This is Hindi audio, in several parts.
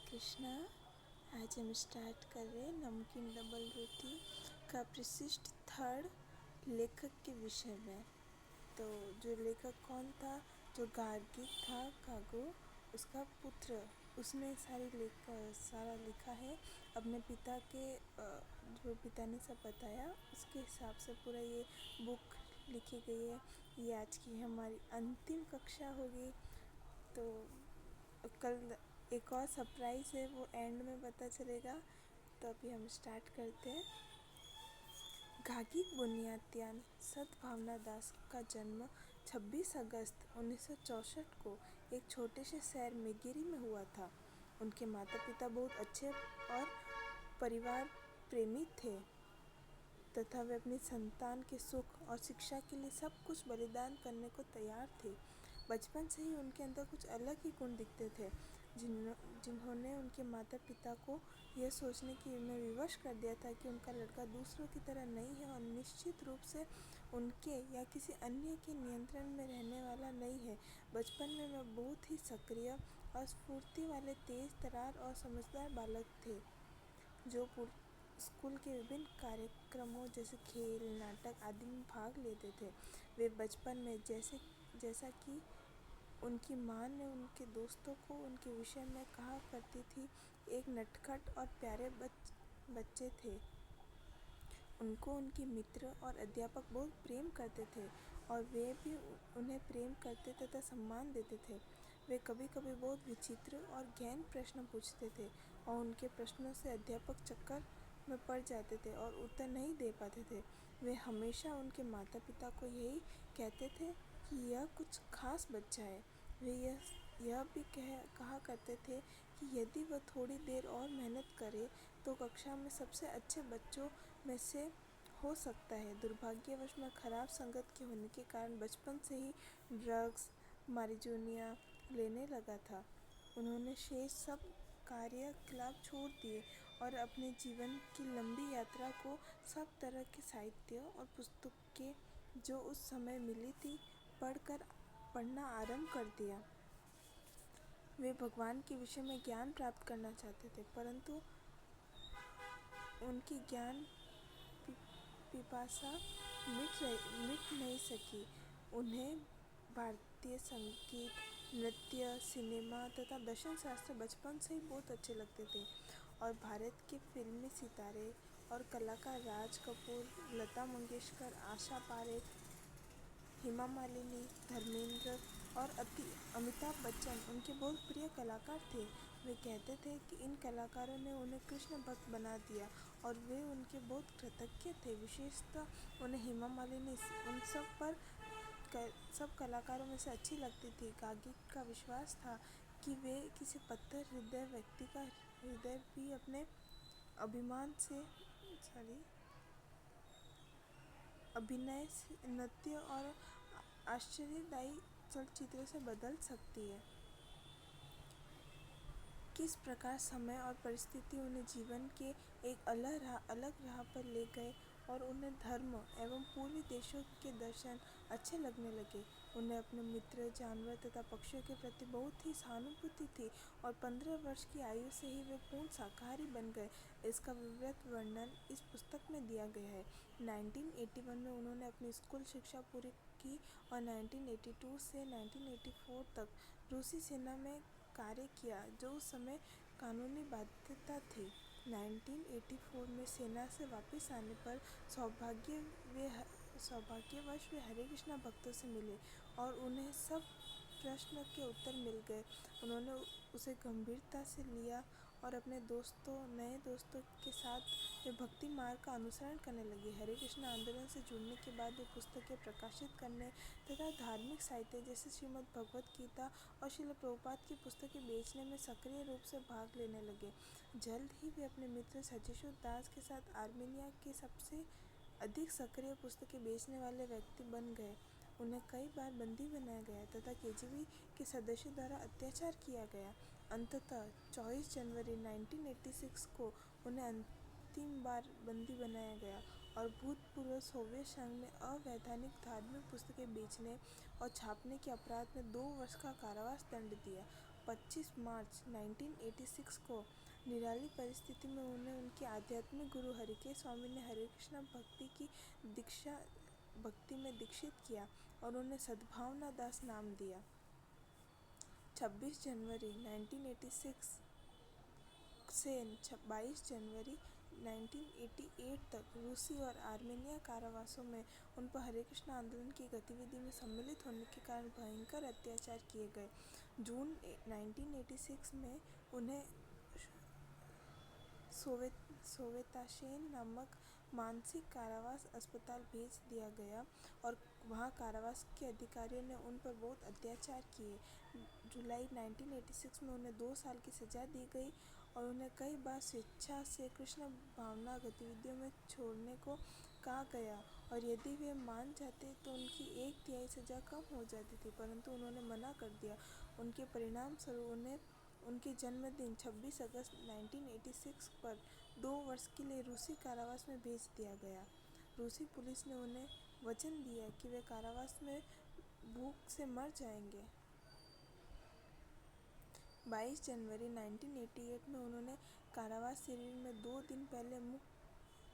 कृष्णा। आज हम स्टार्ट कर रहे हैं नमकीन डबल रोटी का प्रशिष्ट थर्ड लेखक के विषय में। तो जो लेखक कौन था? जो गार्गिक था, कागो उसका पुत्र। उसने सारा लिखा है अपने पिता के, जो पिता ने सब बताया उसके हिसाब से पूरा ये बुक लिखी गई है। ये आज की हमारी अंतिम कक्षा होगी। तो कल एक और सरप्राइज़ है, वो एंड में पता चलेगा। तो अभी हम स्टार्ट करते हैं। गार्गिक बुनियादियान सद्भावना दास का जन्म 26 अगस्त 1964 को एक छोटे से शहर मेगिरी में हुआ था। उनके माता पिता बहुत अच्छे और परिवार प्रेमी थे तथा वे अपनी संतान के सुख और शिक्षा के लिए सब कुछ बलिदान करने को तैयार थे। बचपन से ही उनके अंदर कुछ अलग ही गुण दिखते थे जिन्होंने उनके माता पिता को यह सोचने की में विवश कर दिया था कि उनका लड़का दूसरों की तरह नहीं है और निश्चित रूप से उनके या किसी अन्य के नियंत्रण में रहने वाला नहीं है। बचपन में वे बहुत ही सक्रिय और स्फूर्ति वाले, तेज तर्रार और समझदार बालक थे जो स्कूल के विभिन्न कार्यक्रमों जैसे खेल, नाटक आदि में भाग लेते थे। वे बचपन में जैसा कि उनकी माँ ने उनके दोस्तों को उनके विषय में कहा करती थी, एक नटखट और प्यारे बच्चे थे। उनको उनके मित्र और अध्यापक बहुत प्रेम करते थे और वे भी उन्हें प्रेम करते तथा सम्मान देते थे। वे कभी कभी बहुत विचित्र और गहन प्रश्न पूछते थे और उनके प्रश्नों से अध्यापक चक्कर में पड़ जाते थे और उत्तर नहीं दे पाते थे। वे हमेशा उनके माता पिता को यही कहते थे कि यह कुछ खास बच्चा है। वे यह भी कहा करते थे कि यदि वह थोड़ी देर और मेहनत करे तो कक्षा में सबसे अच्छे बच्चों में से हो सकता है। दुर्भाग्यवश मैं खराब संगत के होने के कारण बचपन से ही ड्रग्स, मारिजुनिया लेने लगा था। उन्होंने शेष सब कार्यकलाप छोड़ दिए और अपने जीवन की लंबी यात्रा को सब तरह के साहित्य और पुस्तकें जो उस समय मिली थी पढ़ना आरंभ कर दिया। वे भगवान के विषय में ज्ञान प्राप्त करना चाहते थे, परंतु उनकी ज्ञान पिपासा मिट नहीं सकी। उन्हें भारतीय संगीत, नृत्य, सिनेमा तथा दर्शन शास्त्र बचपन से ही बहुत अच्छे लगते थे और भारत के फिल्मी सितारे और कलाकार राज कपूर, लता मंगेशकर, आशा पारेख, हेमा मालिनी, धर्मेंद्र और अमिताभ बच्चन उनके बहुत प्रिय कलाकार थे। वे कहते थे कि इन कलाकारों ने उन्हें कृष्ण भक्त बना दिया और वे उनके बहुत कृतज्ञ थे। विशेषतः उन्हें हेमा मालिनी उन सब कलाकारों में से अच्छी लगती थी। गार्गिक का विश्वास था कि वे किसी पत्थर हृदय व्यक्ति का हृदय भी अपने अभिनय, नृत्य और आश्चर्यदायी चलचित्रों से बदल सकती है। किस प्रकार समय और परिस्थिति उन्हें जीवन के एक अलग राह पर ले गए और उन्हें धर्म एवं पूर्वी देशों के दर्शन अच्छे लगने लगे। उन्हें अपने मित्र, जानवर तथा पक्षियों के प्रति बहुत ही सहानुभूति थी और 15 वर्ष की आयु से ही वे पूर्ण शाकाहारी बन गए। इसका विवृत वर्णन इस पुस्तक में दिया गया है। 1981 में उन्होंने अपनी स्कूल शिक्षा पूरी की और 1982 से 1984 तक रूसी सेना में कार्य किया, जो उस समय कानूनी बाध्यता थी। 1984 में सेना से वापस आने पर सौभाग्यवश वे हरे कृष्णा भक्तों से मिले और उन्हें सब प्रश्न के उत्तर मिल गए। उन्होंने उसे गंभीरता से लिया और अपने नए दोस्तों के साथ वे भक्ति मार्ग का अनुसरण करने लगे। हरे कृष्णा आंदोलन से जुड़ने के बाद वे पुस्तकें प्रकाशित करने तथा धार्मिक साहित्य जैसे श्रीमद् भगवत गीता और श्रील प्रभुपाद की पुस्तकें बेचने में सक्रिय रूप से भाग लेने लगे। जल्द ही वे अपने मित्र सचिशु दास के साथ आर्मेनिया के सबसे अधिक सक्रिय पुस्तकें बेचने वाले व्यक्ति बन गए। उन्हें कई बार बंदी बनाया गया तथा केजीबी के सदस्यों द्वारा अत्याचार किया गया। अंततः 24 जनवरी 1986 को उन्हें अंतिम बार बंदी बनाया गया और भूतपूर्व सोवियत संघ ने अवैधानिक धार्मिक पुस्तकें बेचने और छापने के अपराध में 2 वर्ष का कारावास दंड दिया। 25 मार्च 1986 को निराली परिस्थिति में उन्हें उनके आध्यात्मिक गुरु हरिके स्वामी ने हरे कृष्णा भक्ति में दीक्षित किया और उन्हें सद्भावना दास नाम दिया। 26 जनवरी 1986 से 22 जनवरी 1988 तक रूसी और आर्मेनिया कारावासों में उन पर हरे कृष्ण आंदोलन की गतिविधि में सम्मिलित होने के कारण भयंकर अत्याचार किए गए। जून 1986 में उन्हें सोवेताशेन नामक मानसिक कारावास अस्पताल भेज दिया गया और वहाँ कारावास के अधिकारियों ने उन पर बहुत अत्याचार किए। जुलाई 1986 में उन्हें 2 साल की सज़ा दी गई और उन्हें कई बार स्वेच्छा से कृष्ण भावना गतिविधियों में छोड़ने को कहा गया और यदि वे मान जाते तो उनकी 1/3 सज़ा कम हो जाती थी, परंतु उन्होंने मना कर दिया। उनके परिणाम स्वरूप उन्हें उनके जन्मदिन 26 अगस्त 1986 पर 2 वर्ष के लिए रूसी कारावास में भेज दिया गया। रूसी पुलिस ने उन्हें वचन दिया कि वे कारावास में भूख से मर जाएंगे। 22 जनवरी 1988 में उन्होंने कारावास शिविर में 2 दिन पहले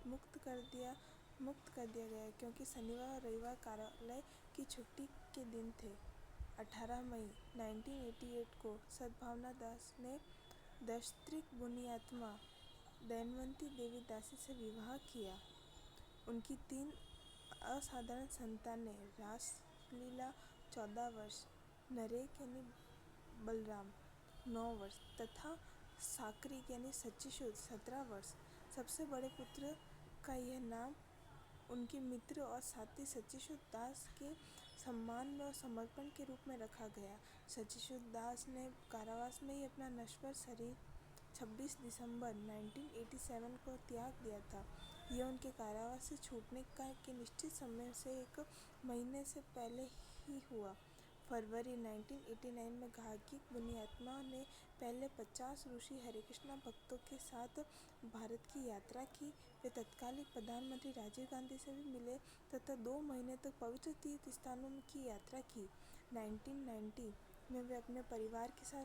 मुक्त कर दिया गया क्योंकि शनिवार और रविवार कार्यालय की छुट्टी के दिन थे। 18 मई 1988 को सद्भावना दास ने दशत्रिक पुण्यात्मा दैनवंती देवी दासी से विवाह किया। उनकी 3 असाधारण संतानें रासलीला 14 वर्ष, नरेक यानी बलराम 9 वर्ष तथा साक्रिक यानी सच्चिशुद्ध 17 वर्ष। सबसे बड़े पुत्र का यह नाम उनके मित्र और साथी सच्चिशुद्ध दास के सम्मान में और समर्पण के रूप में रखा गया। सच्चिशुद्ध दास ने कारावास में ही अपना नश्वर शरीर 26 दिसंबर 1987 को त्याग दिया था। यह उनके कारावास से छूटने के निश्चित समय से 1 महीने से पहले ही हुआ। फरवरी 1989 में घाघिक पुण्यात्मा ने पहले 50 रूसी हरे कृष्णा भक्तों के साथ भारत की यात्रा की। वे तत्कालीन प्रधानमंत्री राजीव गांधी से भी मिले तथा 2 महीने तक पवित्र तीर्थ स्थानों की यात्रा की। 1990 में वे अपने परिवार के साथ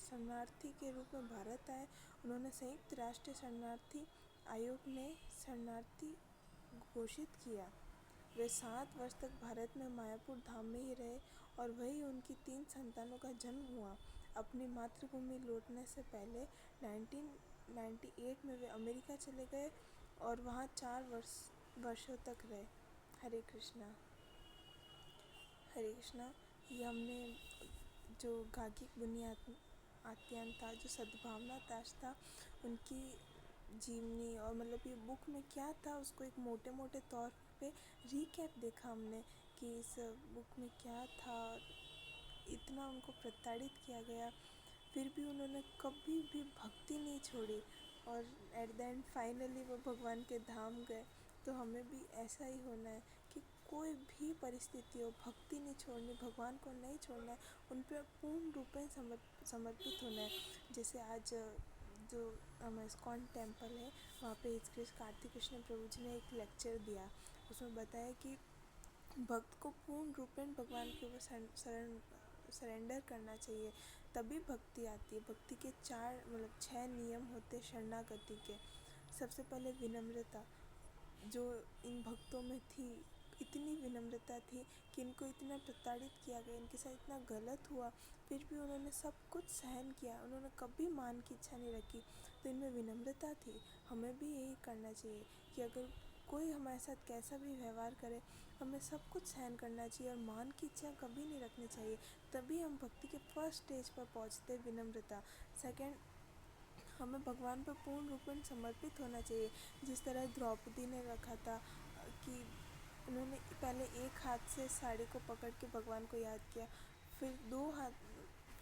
शरणार्थी के रूप में भारत आए। उन्होंने संयुक्त राष्ट्र शरणार्थी आयोग ने शरणार्थी घोषित किया। वे 7 वर्ष तक भारत में मायापुर धाम में ही रहे और वहीं उनकी 3 संतानों का जन्म हुआ। अपनी मातृभूमि लौटने से पहले 1998 में वे अमेरिका चले गए और वहाँ 4 वर्षों तक रहे। हरे कृष्णा। हरे कृष्णा। ये हमने जो घाघिक बुनियात्यान था, जो सद्भावना दास था, उनकी जीवनी और मतलब ये बुक में क्या था उसको एक मोटे तौर पे रीकैप देखा हमने कि इस बुक में क्या था। इतना उनको प्रताड़ित किया गया फिर भी उन्होंने कभी भी भक्ति नहीं छोड़ी और एट द एंड फाइनली वो भगवान के धाम गए। तो हमें भी ऐसा ही होना है कि कोई भी परिस्थिति हो भक्ति नहीं छोड़नी, भगवान को नहीं छोड़ना है, उन पर पूर्ण रूप में समर्पित होना है। जैसे आज जो हमारा इस्कॉन टेम्पल है वहाँ पे कार्तिक कृष्ण प्रभु जी ने एक लेक्चर दिया। उसमें बताया कि भक्त को पूर्ण रूप में भगवान के ऊपर सरेंडर करना चाहिए, तभी भक्ति आती है। भक्ति के 6 नियम होते शरणागति के। सबसे पहले विनम्रता, जो इन भक्तों में थी, इतनी विनम्रता थी कि इनको इतना प्रताड़ित किया गया, इनके साथ इतना गलत हुआ, फिर भी उन्होंने सब कुछ सहन किया, उन्होंने कभी मान की इच्छा नहीं रखी। तो इनमें विनम्रता थी। हमें भी यही करना चाहिए कि अगर कोई हमारे साथ कैसा भी व्यवहार करे, हमें सब कुछ सहन करना चाहिए और मान की इच्छा कभी नहीं रखनी चाहिए। तभी हम भक्ति के फर्स्ट स्टेज पर पहुँचते, विनम्रता। सेकंड, हमें भगवान पर पूर्ण रूप में समर्पित होना चाहिए। जिस तरह द्रौपदी ने रखा था कि उन्होंने पहले एक हाथ से साड़ी को पकड़ के भगवान को याद किया, फिर 2 हाथ,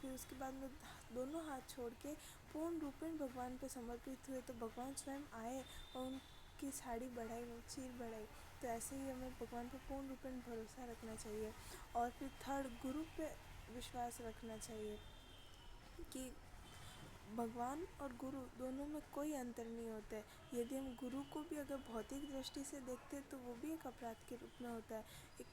फिर उसके बाद में दोनों हाथ छोड़ के पूर्ण रूप में भगवान पे समर्पित हुए तो भगवान स्वयं आए और उनकी साड़ी बढ़ाई, चीर बढ़ाई। तो ऐसे ही हमें भगवान पर पूर्ण रूप में भरोसा रखना चाहिए। और फिर थर्ड, गुरु पे विश्वास रखना चाहिए कि भगवान और गुरु दोनों में कोई अंतर नहीं होता है। यदि हम गुरु को भी अगर भौतिक दृष्टि से देखते हैं तो वो भी एक अपराध के रूप में होता है। एक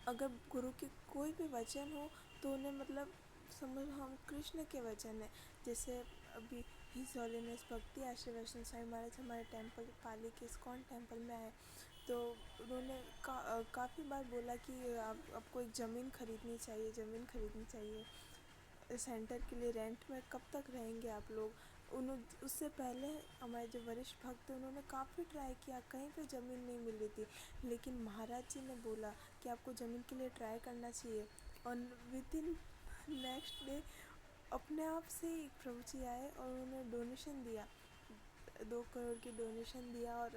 अगर गुरु के कोई भी वचन हो तो उन्हें मतलब समझ हम कृष्ण के वचन है। जैसे अभी हिज होलीनेस भक्ति आश्रय वैष्णव स्वामी महाराज हमारे टेम्पल पाली के इस्कॉन टेम्पल में आए, तो उन्होंने काफ़ी बार बोला कि आपको एक ज़मीन खरीदनी चाहिए, ज़मीन खरीदनी चाहिए सेंटर के लिए, रेंट में कब तक रहेंगे आप लोग। उससे पहले हमारे जो वरिष्ठ भक्त थे उन्होंने काफ़ी ट्राई किया, कहीं पे ज़मीन नहीं मिल रही थी, लेकिन महाराज जी ने बोला कि आपको ज़मीन के लिए ट्राई करना चाहिए। और विद इन नेक्स्ट डे अपने आप से ही प्रभु जी आए और उन्होंने डोनेशन दिया, 2 करोड़ की डोनेशन दिया, और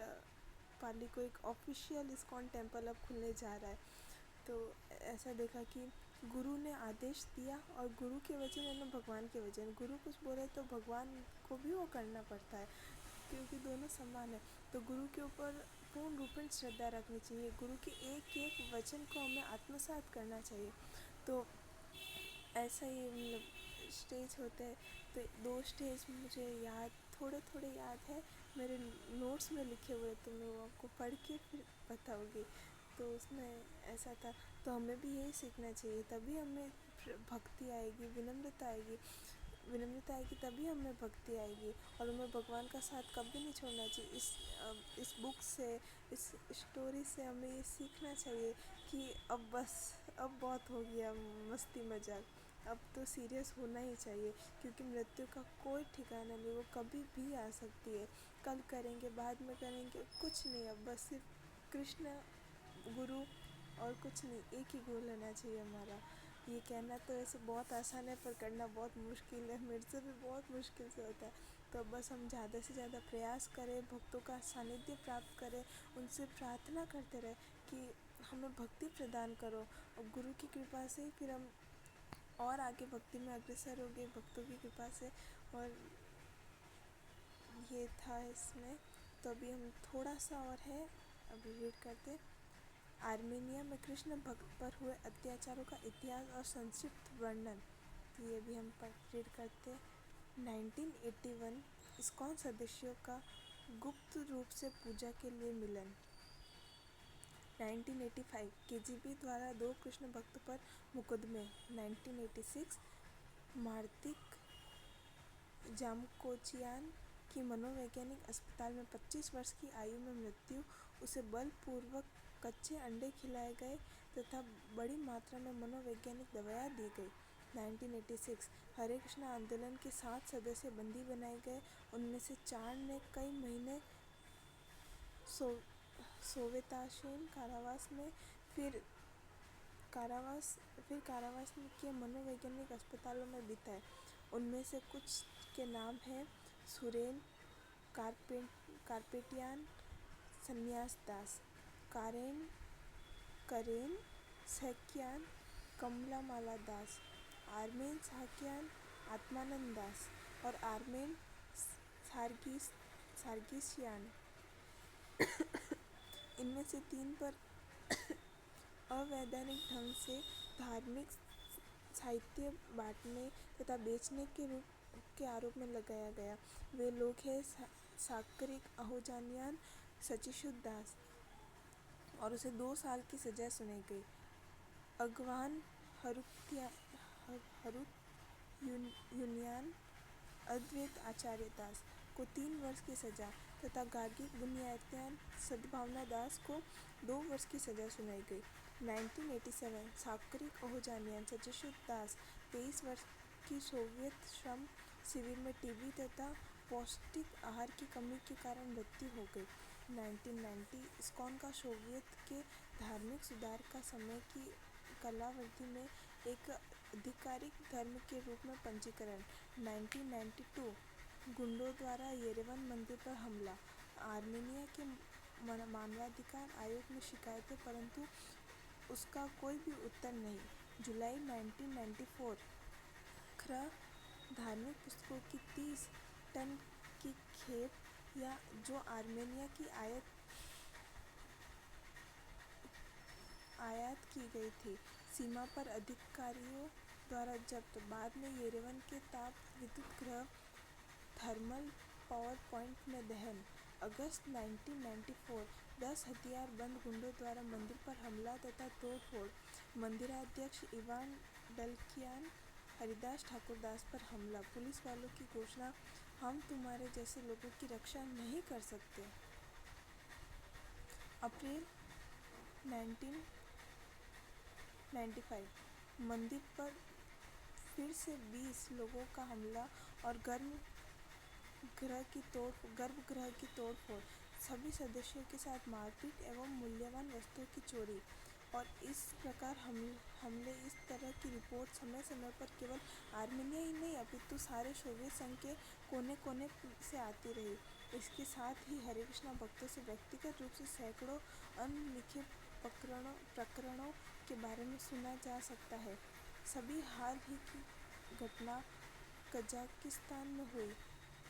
पाली को एक ऑफिशियल इस्कॉन टेम्पल अब खुलने जा रहा है। तो ऐसा देखा कि गुरु ने आदेश दिया और गुरु के वचन यानी भगवान के वचन, गुरु कुछ बोले तो भगवान को भी वो करना पड़ता है क्योंकि दोनों समान है। तो गुरु के ऊपर पूर्ण रूपेण श्रद्धा रखनी चाहिए, गुरु के एक एक वचन को हमें आत्मसात करना चाहिए। तो ऐसा ही मतलब स्टेज होते हैं। तो 2 स्टेज मुझे याद थोड़े थोड़े याद है, मेरे नोट्स में लिखे हुए, तो मैं आपको पढ़ के फिर बताऊँगी। तो उसमें ऐसा था, तो हमें भी यही सीखना चाहिए, तभी हमें भक्ति आएगी, विनम्रता आएगी तभी हमें भक्ति आएगी। और हमें भगवान का साथ कभी नहीं छोड़ना चाहिए। इस बुक से, इस स्टोरी से हमें ये सीखना चाहिए कि अब बस, अब बहुत हो गया मस्ती मजाक, अब तो सीरियस होना ही चाहिए, क्योंकि मृत्यु का कोई ठिकाना नहीं, वो कभी भी आ सकती है। कल करेंगे, बाद में करेंगे, कुछ नहीं, अब बस सिर्फ कृष्ण, गुरु और कुछ नहीं, एक ही गोल होना चाहिए हमारा। ये कहना तो ऐसे बहुत आसान है पर करना बहुत मुश्किल है, मेरे से भी बहुत मुश्किल से होता है। तो बस हम ज़्यादा से ज़्यादा प्रयास करें, भक्तों का सानिध्य प्राप्त करें, उनसे प्रार्थना करते रहें कि हमें भक्ति प्रदान करो, और गुरु की कृपा से फिर हम और आगे भक्ति में अग्रसर हो गए भक्तों की कृपा से। और ये था इसमें। तो अभी हम थोड़ा सा और है, अभी रीड करते। आर्मेनिया में कृष्ण भक्त पर हुए अत्याचारों का इतिहास और संक्षिप्त वर्णन। तो ये भी हम रीड करते। 1981 इस्कॉन सदस्यों का गुप्त रूप से पूजा के लिए मिलन। 1985 केजीबी द्वारा 2 कृष्ण भक्त पर मुकदमे। 1986 मार्तिक जामकोचियान की मनोवैज्ञानिक अस्पताल में 25 वर्ष की आयु में मृत्यु, उसे बलपूर्वक कच्चे अंडे खिलाए गए तथा बड़ी मात्रा में मनोवैज्ञानिक दवाएं दी गई। 1986 हरे कृष्ण आंदोलन के 7 सदस्य बंदी बनाए गए, उनमें से 4 ने कई महीने सोवेताशेन कारावास में, फिर कारावास में के मनोवैज्ञानिक अस्पतालों में बिताए। उनमें से कुछ के नाम हैं सुरेन कारपेटियान, संन्यास दास, करेन सैकियान, कमलामाला दास, आर्मेन साकियान, आत्मानंद दास और आर्मेन सार्गिसियान। इनमें से 3 पर अवैधानिक ढंग से धार्मिक साहित्य बांटने तथा बेचने के आरोप में लगाया गया। वे लोग हैं साकरिक आहूजानियान, सचिशुद्ध दास, और उसे 2 साल की सजा सुनाई गई। अगवान यूनियान अद्वैत आचार्य दास को 3 वर्ष की सजा तथा गार्गिक बुनियात्यान सद्भावना दास को 2 वर्ष की सजा सुनाई गई। 1987 साकरिक आहूजानियान सचिशुद्ध दास 23 वर्ष की सोवियत श्रम शिविर में टीबी तथा पौष्टिक आहार की कमी के कारण मृत्यु हो गई। 1990 इस्कॉन का सोवियत के धार्मिक सुधार का समय की कालावधि में एक आधिकारिक धर्म के रूप में पंजीकरण। 1992 गुंडों द्वारा येरेवन मंदिर पर हमला। आर्मेनिया के मानवाधिकार आयोग में शिकायतें, परंतु उसका कोई भी उत्तर नहीं। जुलाई 1994 धार्मिक पुस्तकों की 30 टन की खेप या जो आर्मेनिया की आयात की गई थी, सीमा पर अधिकारियों द्वारा जब्त। बाद में येरेवन के ताप विद्युत गृह थर्मल पावर प्लांट में दहन। अगस्त 1994 10 हथियारबंद गुंडों द्वारा मंदिर पर हमला तथा तोड़फोड़। मंदिराध्यक्ष इवान डल्कियान हरिदास ठाकुरदास पर हमला। पुलिस वालों की घोषणा, हम तुम्हारे जैसे लोगों की रक्षा नहीं कर सकते। अप्रैल 1995 मंदिर पर फिर से 20 लोगों का हमला और गर्भगृह की तोड़फोड़। सभी सदस्यों के साथ मारपीट एवं मूल्यवान वस्तुओं की चोरी। और इस प्रकार हमले इस तरह की रिपोर्ट समय समय पर केवल आर्मेनिया ही नहीं अपितु सारे सोवियत संघ के कोने कोने से आती रही। इसके साथ ही हरे कृष्णा भक्तों से व्यक्तिगत रूप से सैकड़ों अनलिखे प्रकरणों के बारे में सुना जा सकता है। सभी हाल ही की घटना कजाकिस्तान में हुई,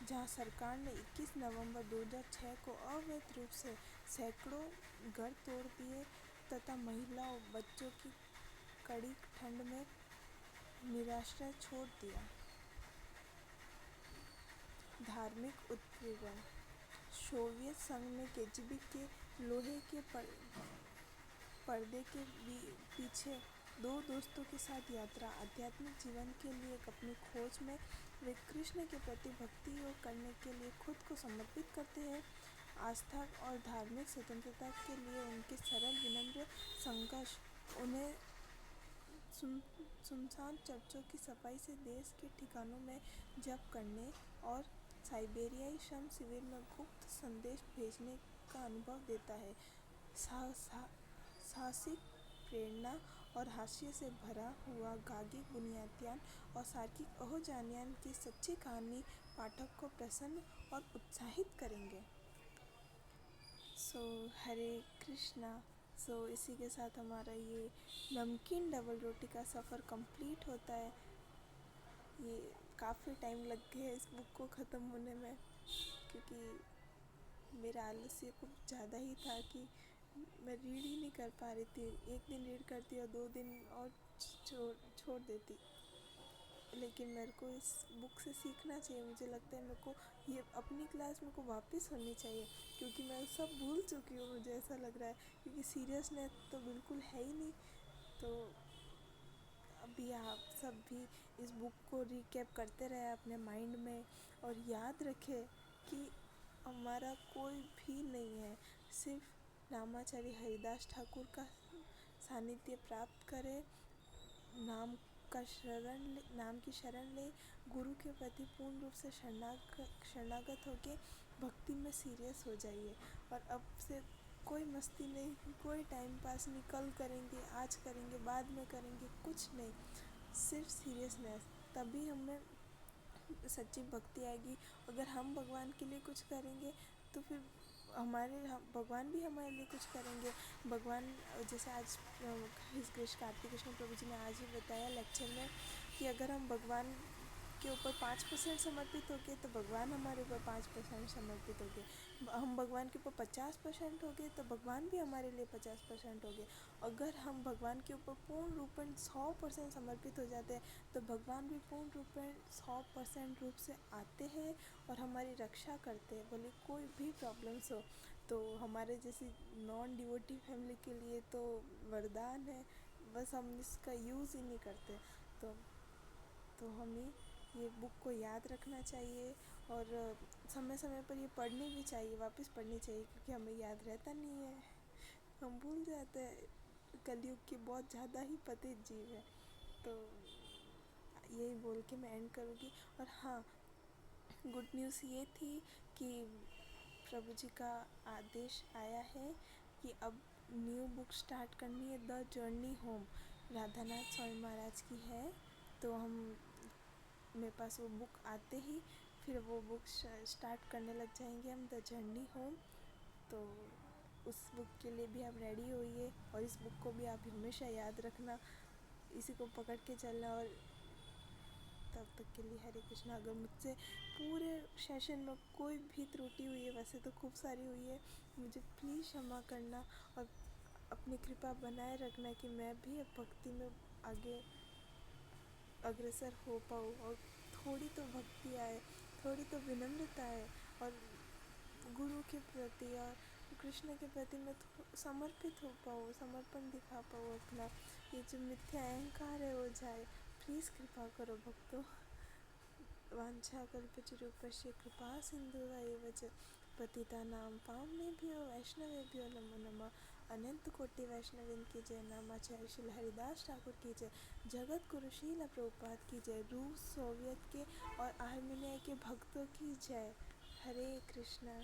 जहां सरकार ने 21 नवंबर 2006 को अवैध रूप से सैकड़ों घर तोड़ दिए तथा महिलाओं बच्चों की कड़ी ठंड में निराश्रय छोड़ दिया। धार्मिक उत्पीड़न। सोवियत संघ में केजीबी के लोहे के पर्दे के पीछे दो दोस्तों के साथ यात्रा। आध्यात्मिक जीवन के लिए अपनी खोज में वे कृष्ण के प्रति भक्ति योग करने के लिए खुद को समर्पित करते हैं। आस्था और धार्मिक स्वतंत्रता के लिए उनके सरल विनम्र संघर्ष उन्हें सुनसान चर्चों की सफाई से देश के ठिकानों में जप करने और साइबेरियाई श्रम शिविर में गुप्त संदेश भेजने का अनुभव देता है। साहसिक प्रेरणा और हास्य से भरा हुआ गागी बुनियादयान और सार्किक अहोजानियान की सच्ची कहानी पाठक को प्रसन्न और उत्साहित करेंगे। हरे कृष्णा। इसी के साथ हमारा ये नमकीन डबल रोटी का सफ़र कंप्लीट होता है। ये काफ़ी टाइम लग गया इस बुक को ख़त्म होने में, क्योंकि मेरा आलस्य कुछ ज़्यादा ही था कि मैं रीड ही नहीं कर पा रही थी। एक दिन रीड करती और 2 दिन और छोड़ देती। लेकिन मेरे को इस बुक से सीखना चाहिए। मुझे लगता है मेरे को ये अपनी क्लास मेरे को वापस होनी चाहिए, क्योंकि मैं सब भूल चुकी हूँ, मुझे ऐसा लग रहा है, क्योंकि सीरियसनेस तो बिल्कुल है ही नहीं। तो अभी आप सब भी इस बुक को रिकैप करते रहे अपने माइंड में और याद रखें कि हमारा कोई भी नहीं है, सिर्फ नामाचार्य हरिदास ठाकुर का सानिध्य प्राप्त करें, नाम की शरण ले, गुरु के प्रति पूर्ण रूप से शरणागत होके भक्ति में सीरियस हो जाइए। और अब से कोई मस्ती नहीं, कोई टाइम पास नहीं, कल करेंगे, आज करेंगे, बाद में करेंगे, कुछ नहीं, सिर्फ सीरियसनेस। तभी हमें सच्ची भक्ति आएगी। अगर हम भगवान के लिए कुछ करेंगे तो फिर भगवान भी हमारे लिए कुछ करेंगे। भगवान जैसे आज कार्तिक कृष्ण प्रभु जी ने आज ही बताया लेक्चर में कि अगर हम भगवान के ऊपर 5% समर्पित हो गए तो भगवान हमारे ऊपर 5% समर्पित हो गए। हम भगवान के ऊपर 50% हो गए तो भगवान भी हमारे लिए 50% हो गए। अगर हम भगवान के ऊपर पूर्ण रूपेण 100% समर्पित हो जाते हैं तो भगवान भी पूर्ण रूपेण 100% रूप से आते हैं और हमारी रक्षा करते हैं, भले कोई भी प्रॉब्लम्स हो। तो हमारे जैसी नॉन डिवोटी फैमिली के लिए तो वरदान है, बस हम इसका यूज़ ही नहीं करते। तो हमें ये बुक को याद रखना चाहिए और समय समय पर ये पढ़नी भी चाहिए, वापस पढ़नी चाहिए, क्योंकि हमें याद रहता नहीं है, हम भूल जाते हैं। कलयुग के बहुत ज़्यादा ही पतित जीव है। तो यही बोल के मैं एंड करूँगी। और हाँ, गुड न्यूज़ ये थी कि प्रभु जी का आदेश आया है कि अब न्यू बुक स्टार्ट करनी है, the journey home, Radhanath Swami Maharaj की है। तो मेरे पास वो बुक आते ही फिर वो बुक स्टार्ट करने लग जाएंगे हम, द जर्नी होम। तो उस बुक के लिए भी आप रेडी होइए और इस बुक को भी आप हमेशा याद रखना, इसी को पकड़ के चलना। और तब तक के लिए हरे कृष्णा। अगर मुझसे पूरे सेशन में कोई भी त्रुटि हुई है, वैसे तो खूब सारी हुई है, मुझे प्लीज़ क्षमा करना और अपनी कृपा बनाए रखना कि मैं भी अब भक्ति में आगे अग्रसर हो पाऊँ और थोड़ी तो भक्ति आए, थोड़ी तो विनम्रता आए और गुरु के प्रति और कृष्ण के प्रति मैं समर्पित हो पाऊँ, समर्पण दिखा पाऊँ अपना। ये जो मिथ्या अहंकार है वो जाए। प्लीज़ कृपा करो भक्तों। वाञ्छाकल्पतरुभ्यश्च कृपा सिन्धुभ्येव च पतितानां पावनेभ्यो वैष्णवेभ्यो नमो नमः। अनंत कोटि वैष्णविन की जय। नामाचार्य श्री हरिदास ठाकुर की जय। जगत गुरु श्रील प्रभुपाद की जय। रूस सोवियत के और आर्मेनिया के भक्तों की जय। हरे कृष्णा।